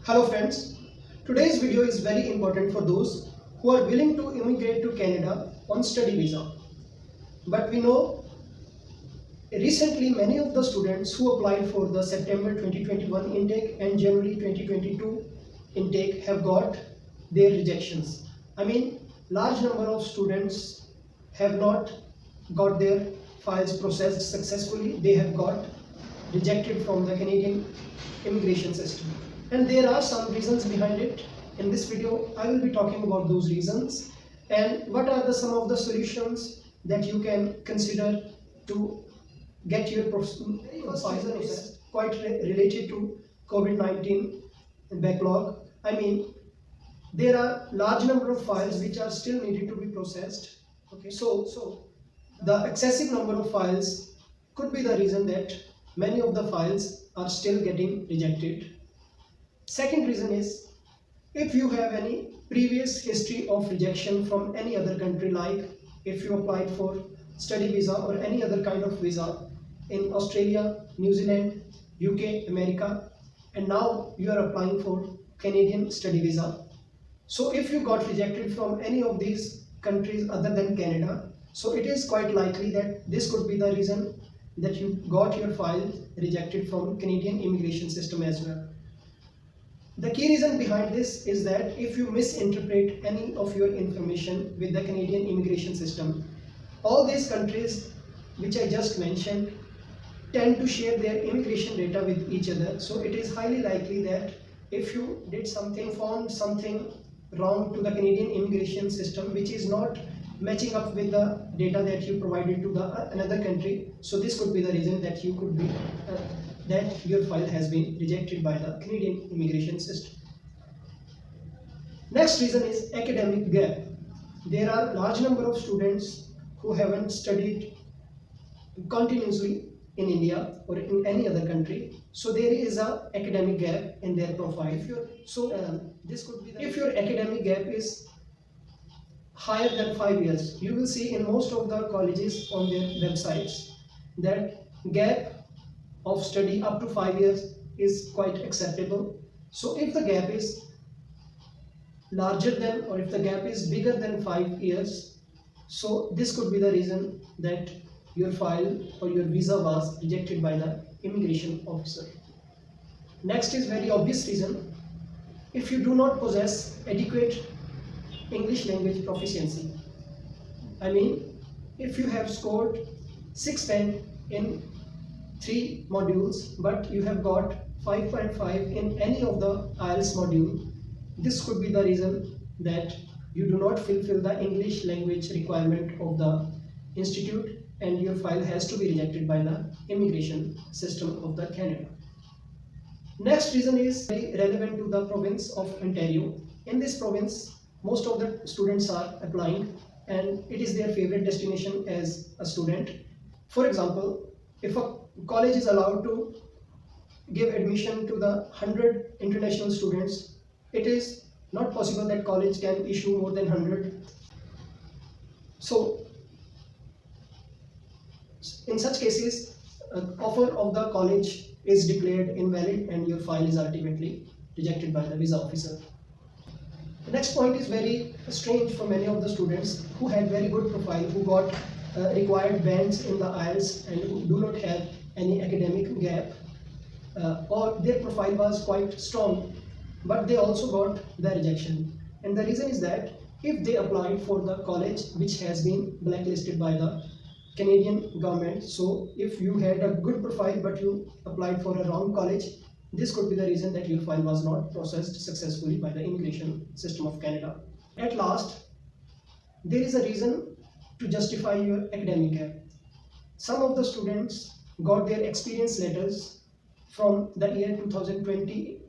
Hello friends, today's video is very important for those who are willing to immigrate to Canada on study visa. But we know recently many of the students who applied for the September 2021 intake and January 2022 intake have got their rejections. Large number of students have not got their files processed successfully. They have got rejected from the Canadian immigration system. And there are some reasons behind it. In this video, I will be talking about those reasons and what are some of the solutions that you can consider to get your first reason is quite related to COVID-19 backlog. There are large number of files which are still needed to be processed. Okay, so the excessive number of files could be the reason that many of the files are still getting rejected. Second reason is if you have any previous history of rejection from any other country, like if you applied for study visa or any other kind of visa in Australia, New Zealand, UK, America, and now you are applying for Canadian study visa. So if you got rejected from any of these countries other than Canada, so it is quite likely that this could be the reason that you got your file rejected from Canadian immigration system as well. The key reason behind this is that if you misinterpret any of your information with the Canadian immigration system, all these countries which I just mentioned tend to share their immigration data with each other. So it is highly likely that if you did something, found something wrong to the Canadian immigration system which is not matching up with the data that you provided to the another country, so this could be the reason that you could be that your file has been rejected by the Canadian immigration system. Next reason is academic gap. There are large number of students who haven't studied continuously in India or in any other country, so there is a academic gap in their profile. This could be if your academic gap is higher than 5 years, you will see in most of the colleges on their websites that gap of study up to 5 years is quite acceptable. So if the gap is larger than, or if the gap is bigger than 5 years, so this could be the reason that your file or your visa was rejected by the immigration officer. Next is very obvious reason. If you do not possess adequate English language proficiency. If you have scored 610 in 3 modules but you have got 5.5 in any of the IELTS module, this could be the reason that you do not fulfill the English language requirement of the institute and your file has to be rejected by the immigration system of the Canada. Next reason is very relevant to the province of Ontario. In this province, most of the students are applying and it is their favorite destination as a student. For example, if a college is allowed to give admission to the 100 international students, it is not possible that college can issue more than 100. So in such cases, offer of the college is declared invalid and your file is ultimately rejected by the visa officer. The next point is very strange for many of the students who had very good profile, who got required bands in the IELTS and who do not have any academic gap, or their profile was quite strong, but they also got the rejection. And the reason is that if they applied for the college which has been blacklisted by the Canadian government, so if you had a good profile but you applied for a wrong college, this could be the reason that your file was not processed successfully by the immigration system of Canada. At last, there is a reason to justify your academic gap. Some of the students got their experience letters from the year 2020,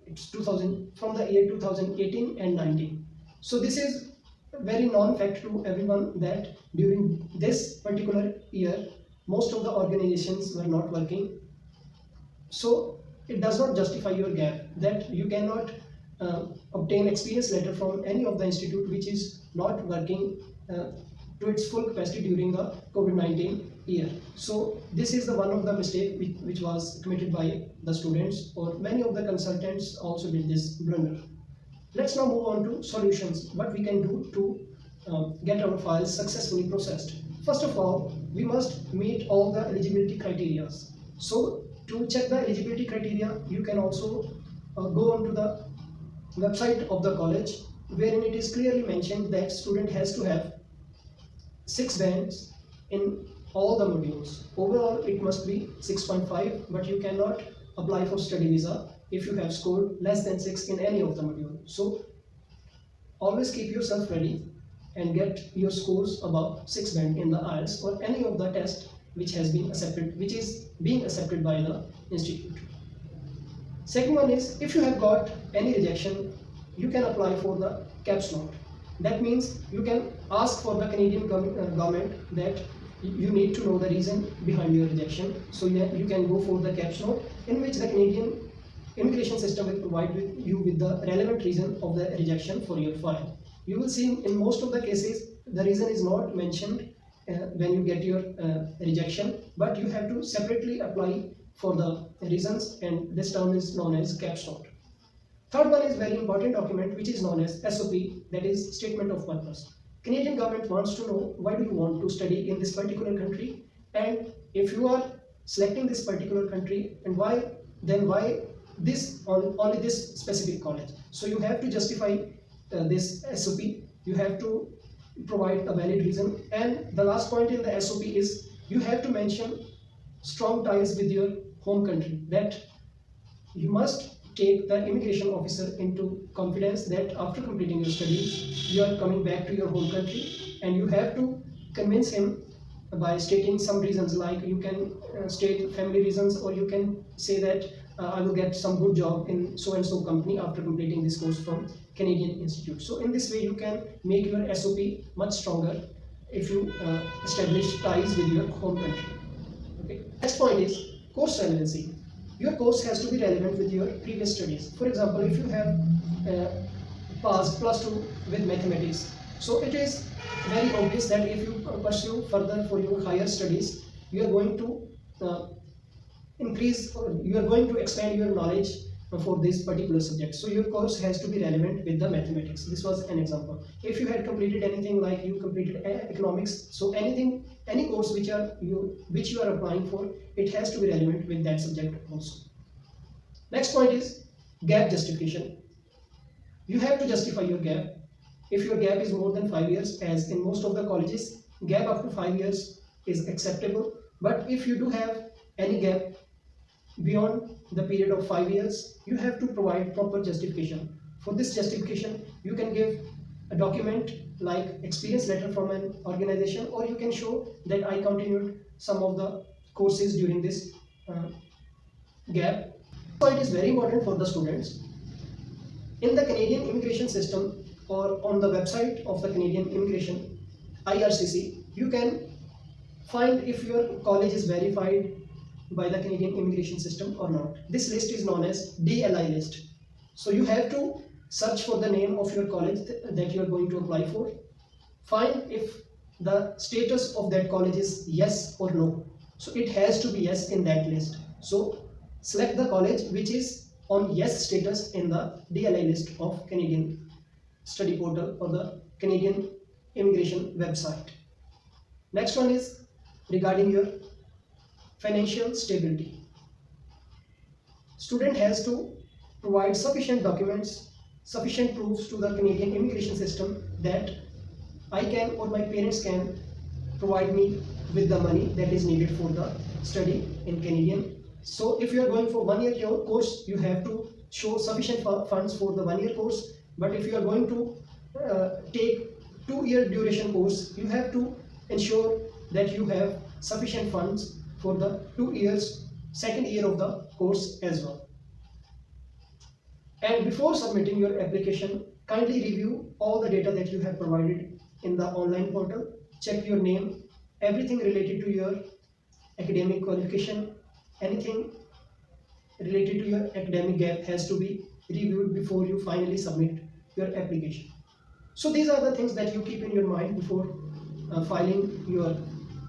from the year 2018 and 19. So this is a very known fact to everyone that during this particular year, most of the organizations were not working. So it does not justify your gap, that you cannot obtain experience letter from any of the institute which is not working to its full capacity during the COVID-19 year. So this is the one of the mistake which was committed by the students, or many of the consultants also did this blunder. Let's now move on to solutions, what we can do to get our files successfully processed. First of all, we must meet all the eligibility criteria. So to check the eligibility criteria, you can also go onto the website of the college, wherein it is clearly mentioned that student has to have 6 bands in all the modules. Overall, it must be 6.5, but you cannot apply for study visa if you have scored less than 6 in any of the modules. So always keep yourself ready and get your scores above 6 band in the IELTS or any of the test which has been accepted, which is being accepted by the institute. Second one is, if you have got any rejection, you can apply for the caps note. That means you can ask for the Canadian government that you need to know the reason behind your rejection. So you can go for the caps note, in which the Canadian immigration system will provide you with the relevant reason of the rejection for your file. You will see in most of the cases the reason is not mentioned when you get your rejection, but you have to separately apply for the reasons, and this term is known as caps note. Third one is very important document which is known as SOP, that is Statement of Purpose. Canadian government wants to know why do you want to study in this particular country, and if you are selecting this particular country, and why, then why this only this specific college. So you have to justify this SOP, you have to provide a valid reason, and the last point in the SOP is you have to mention strong ties with your home country, that you must take the immigration officer into confidence that after completing your studies you are coming back to your home country, and you have to convince him by stating some reasons, like you can state family reasons, or you can say that I will get some good job in so and so company after completing this course from Canadian Institute. So in this way you can make your SOP much stronger if you establish ties with your home country. Okay. Next point is course relevancy. Your course has to be relevant with your previous studies. For example, if you have passed plus 2 with mathematics, so it is very obvious that if you pursue further for your higher studies, you are going to increase, or you are going to expand your knowledge for this particular subject. So your course has to be relevant with the mathematics. This was an example. If you had completed anything like you completed economics, so any course which you are applying for, it has to be relevant with that subject also. Next point is gap justification. You have to justify your gap. If your gap is more than 5 years, as in most of the colleges, gap up to 5 years is acceptable. But if you do have any gap beyond the period of 5 years, you have to provide proper justification. For this justification, you can give a document like experience letter from an organization, or you can show that I continued some of the courses during this gap. So it is very important for the students. In the Canadian immigration system, or on the website of the Canadian immigration IRCC, you can find if your college is verified by the Canadian immigration system or not. This list is known as DLI list. So you have to search for the name of your college that you are going to apply for. Find if the status of that college is yes or no. So it has to be yes in that list. So select the college which is on yes status in the DLI list of Canadian study portal or the Canadian immigration website. Next one is regarding your financial stability. Student has to provide sufficient documents, sufficient proofs to the Canadian immigration system that I can or my parents can provide me with the money that is needed for the study in Canadian. So if you are going for 1 year course, you have to show sufficient funds for the 1 year course. But if you are going to take 2 year duration course, you have to ensure that you have sufficient funds for the 2 years, second year of the course as well. And before submitting your application, kindly review all the data that you have provided in the online portal. Check your name, everything related to your academic qualification, anything related to your academic gap has to be reviewed before you finally submit your application. So these are the things that you keep in your mind before filing your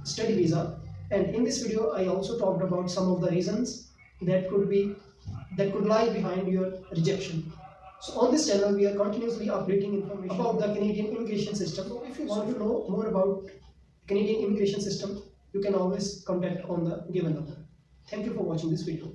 study visa. And in this video, I also talked about some of the reasons that could lie behind your rejection. So on this channel, we are continuously updating information about the Canadian immigration system. So if you want to know more about Canadian immigration system, you can always contact on the given number. Thank you for watching this video.